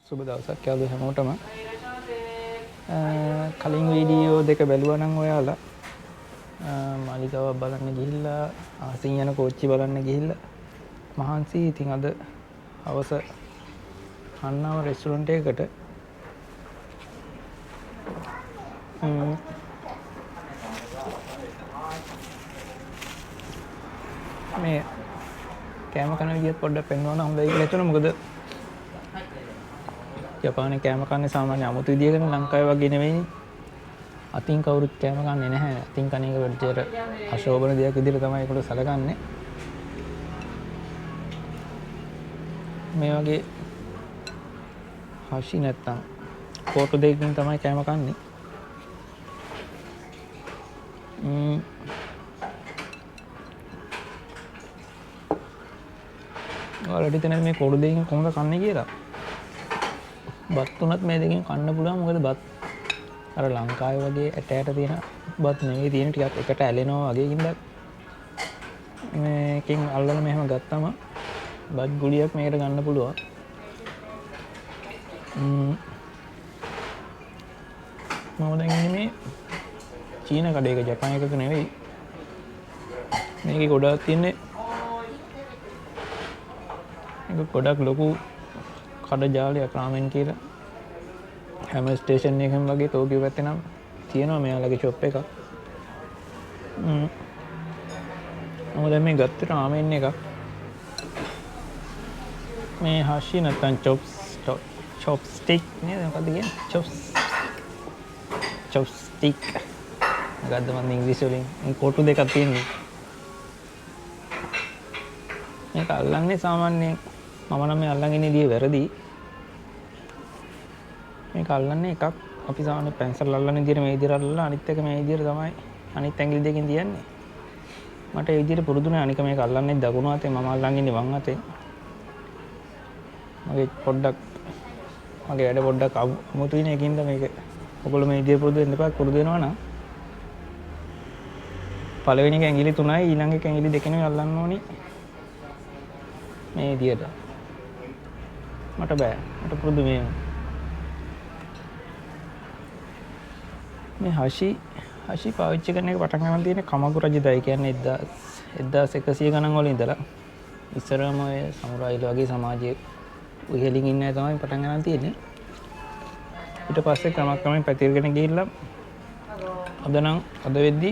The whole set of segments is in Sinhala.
සුබ දවසක් යාළුවෝ හැමෝටම. කලින් වීඩියෝ දෙක බැලුවා නම් ඔයාලා මාලිගාව බලන්න ගිහිල්ලා ආසින් යන කෝච්චි බලන්න ගිහිල්ලා මහන්සි. ඉතින් අද හවස කන්නාව රෙස්ටුරන්ට් එකකට මේ කෑම කන විදිහත් පොඩ්ඩක් පෙන්වන්න හොඳයි කියලා හිතුණා. මොකද ජපානයේ කෑම කන්නේ සාමාන්‍ය 아무තු විදියකට ලංකාවේ වගේ නෙවෙයි. අතින් කවුරුත් කෑම කන්නේ නැහැ. අතින් කන එක වැඩිචර අශෝභන දෙයක් විදිහට තමයි ඒකට සැලකන්නේ. මේ වගේ හෂි නැත්තම් කෝටු දෙකකින් තමයි කෑම කන්නේ. ඔයාලට හිතෙන්නේ මේ කෝටු දෙකකින් කොහොමද කන්නේ කියලා? බත් තුනත් මේ දෙකෙන් කන්න පුළුවන්. මොකද බත් අර ලංකාවේ වගේ ඇට තියෙන බත් නෙවෙයි තියෙන, ටිකක් එකට ඇලෙනවා වගේ. ඉතින් මේකෙන් අල්ලලා මෙහෙම ගත්තම බත් ගුලියක් මේකට ගන්න පුළුවන්. මම දැන් ඉන්නේ මේ චීන කඩේක, ජපාන එකක නෙවෙයි. මේකේ ගොඩක් තියෙන්නේ ඒක ගොඩක් ලොකු කඩ ජාලයක් රාමෙන් කියලා. හැම ස්ටේෂන් එකකම වගේ ටෝකියෝ පැත්තේ නම් තියෙනවා මෙයාලගේ ෂොප් එකක්. මම දැන් මේ ගත්තේ රාමෙන් එකක්. මේ හෂි නැත්නම් චොප්ස්ටික් නේද? මොකද්ද කියන්නේ? චොප්ස්ටික්. ගද්ද මම ඉංග්‍රීසි වලින් මේ කොටු දෙකක් තියෙනවා. මේක අල්ලන්නේ සාමාන්‍යයෙන් මම නම් මේ අල්ලගෙන ඉදී වැරදි. මේක අල්ලන්නේ එකක් අපි සාමාන්‍ය පැන්සල් අල්ලන විදිහට මේ විදිහට අල්ලලා අනිත් එක මේ විදිහට තමයි අනිත් ඇඟිලි දෙකෙන් තියන්නේ. මට ඒ විදිහට පුරුදු නැහැ. අනික මේක අල්ලන්නේ දකුණු අතේ, මම අල්ලන් ඉන්නේ වම් අතේ. මගේ වැඩ පොඩ්ඩක් අමුතු වෙන එකින්ද මේක. ඔයගොල්ලෝ මේ විදිහට පුරුදු වෙන්න එපා. පුරුදු වෙනවා නම් පළවෙනි එක ඇඟිලි 3යි, ඊළඟ එක ඇඟිලි 2නේ අල්ලන්න ඕනි. මේ විදිහට. මට බෑ. මට පුරුදු මේ හෂි පාවිච්චි කරන එක පටන් ගන්න තියෙන්නේ කමගු රජදයි. කියන්නේ 1100 ගණන් වල ඉඳලා ඉස්සරම ඔය සමුරායිල වගේ සමාජයේ උහෙලින් ඉන්න අය තමයි පටන් ගන්න තියෙන්නේ. ඊට පස්සේ ක්‍රමක්‍රමයෙන් පැතිරගෙන ගිහිල්ලා අද වෙද්දි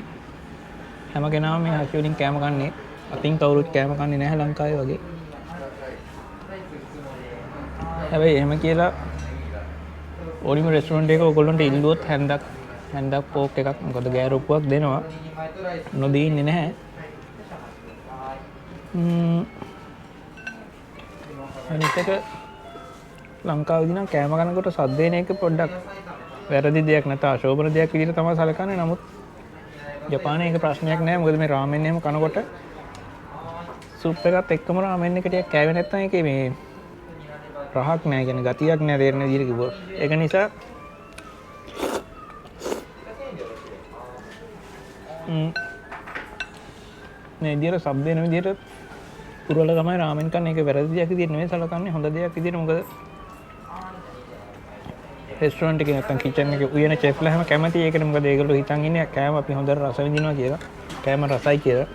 හැම කෙනාම මේ හෂි වලින් කෑම කන්නේ. අතින් කවුරුත් කෑම කන්නේ නැහැ ලංකාවේ වගේ. හැබැයි එහෙම කියලා ඕනිම රෙස්ටුරන්ට් එකක ඔයගොල්ලන්ට ඉල්ලුවොත් හැන්දක් පෝක් එකක් මොකද ගෑරුප්පුවක් දෙනවා. නොදී ඉන්නේ නැහැ. අනිත් එක ලංකාවේදී නම් කෑම කනකොට සද්ද එන එක පොඩ්ඩක් වැරදි දෙයක් නැත්නම් අශෝභන දෙයක් විදිහට තමයි සැලකන්නේ. නමුත් ජපානයේ ඒක ප්‍රශ්නයක් නෑ. මොකද මේ රාමෙන් එහෙම කනකොට සුප් එකත් එක්කම රාමෙන් එක ටිකක් කෑවේ නැත්නම් ඒකේ මේ රහක් නෑ, කියන්නේ ගතියක් නෑ තේරෙන විදිහට කිව්වොත්. ඒක නිසා මේ විදිහට සබ් දෙන විදිහට පුරවල තමයි රාමෙන් කන්නේ. ඒක වැරදි දෙයක් විදිහට නෙවෙයි සලකන්නේ, හොඳ දෙයක් විදිහට. මොකද රෙස්ටුරන්ට් එකේ නැත්නම් කිචන් එකේ උයන චෙෆ්ලා හැම කැමති ඒකට. මොකද ඒගොල්ලෝ හිතන් ඉන්නේ කෑම අපි හොඳට රස විඳිනවා කියලා. කෑම රසයි කියලා.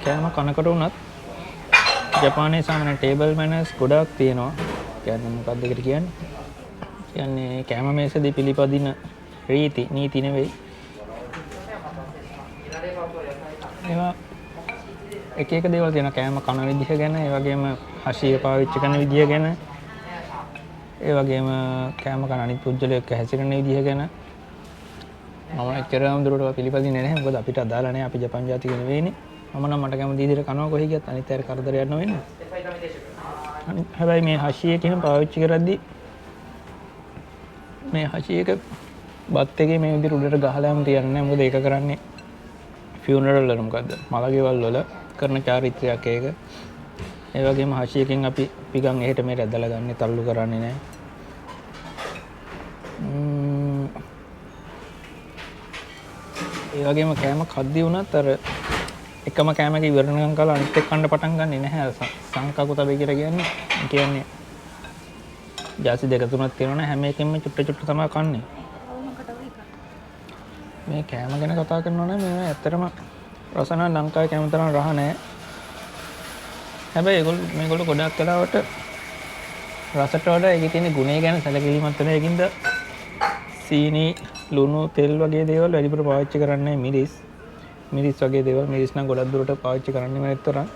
කෑම කනකොට වුණත් ජපානයේ සාමාන්‍ය ටේබල් මැනර්ස් ගොඩක් තියෙනවා. කියන්නේ මොකක්ද ඒකට කියන්නේ? කියන්නේ කෑම මේසෙදී පිළිපදින නීති නෙවෙයි. ඒවා එක දේවල් තියෙනවා. කෑම කන විදිහ ගැන, ඒ වගේම හෂිය පාවිච්චි කරන විදිහ ගැන, ඒ වගේම කෑම කන අනිත් පුද්ගලයෙක් එක්ක හැසිරෙන විදිහ ගැන මම එච්චරම දුරට පිළිපදින්නේ නැහැ. මොකද අපිට අදාළ නැහැ. අපි ජපාන් ජාතික නෙවෙයිනේ. මම නම් මට කැමති විදිහට කනවා කොහේ ගියත් අනිත් අයට කරදරයක් නොවෙන්නේ. හැබැයි මේ හෂි එක එහෙම පාවිච්චි කරද්දී මේ හෂි එක බත් එකේ මේ විදිහට උඩට ගහලා යම් තියන්නේ නැහැ. මොකද ඒක කරන්නේ ෆියුනරල් වල මොකද්ද? මලගෙවල් වල කරන චාරිත්‍රයක් ඒක. ඒ වගේම හසියකින් අපි පිගන් එහෙට මෙහෙට ඇදලා ගන්න තල්ලු කරන්නේ නැහැ. ඒ වගේම කෑම කද්දි වුණත් අර එකම කෑමක ඉවරණම් කරලා අනිත් එක්ක කන්න පටන් ගන්නෙ නැහැ. සංකකුතබේ කියලා කියන්නේ ජාති දෙක තුනක් තියෙනවනේ හැම එකෙම චුට්ට චුට්ට තමයි කන්නේ. මේ කෑම ගැන කතා කරනවා නම් මේ ඇත්තටම රස නම් ලංකාවේ කෑම තරම් රහ නැහැ. හැබැයි මේගොල්ලෝ ගොඩක් වෙලාවට රසට වඩා ඒකේ තියෙන ගුණය ගැන සැලකිලිමත් වෙන එකකින්ද සීනි, ලුණු, තෙල් වගේ දේවල් වැඩිපුර පාවිච්චි කරන්නේ මිරිස් වගේ දේවල්. මිරිස් නම් ගොඩක් දුරට පාවිච්චි කරන්නේ නැත්තරම්.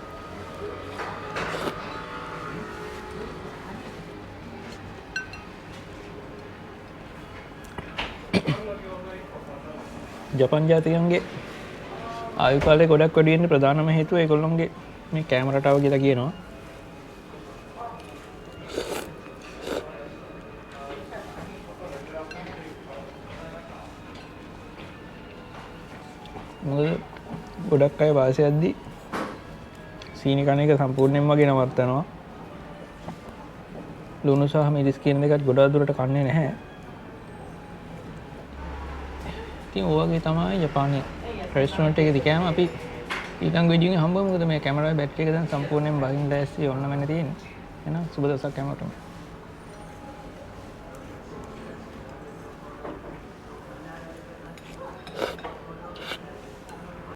ජපන් ජාතිකයන්ගේ ආයු කාලය ගොඩක් වැඩි වෙන්න ප්‍රධානම හේතුව ඒගොල්ලොන්ගේ මේ කෑම රටාව කියලා කියනවා. මොකද ගොඩක් අය වාසයක්දී සීනි කන එක සම්පූර්ණයෙන්ම වගේ නවත්තනවා. ලුණු සහ මිරිස් කියන දෙකත් ගොඩක් දුරට කන්නේ නැහැ. ඉතින් ඔයගේ තමයි ජපානයේ රෙස්ටොරන්ට් එකේදී කෑම අපි ඊළඟ වීඩියෝ එකේ හම්බවෙමු. මොකද මේ කැමරාවේ බැටරි එක දැන් සම්පූර්ණයෙන් බහින්න දැස්සිය ඔන්න මෙන්න තියෙන්නේ. එහෙනම් සුබ දවසක් කැමරාවට.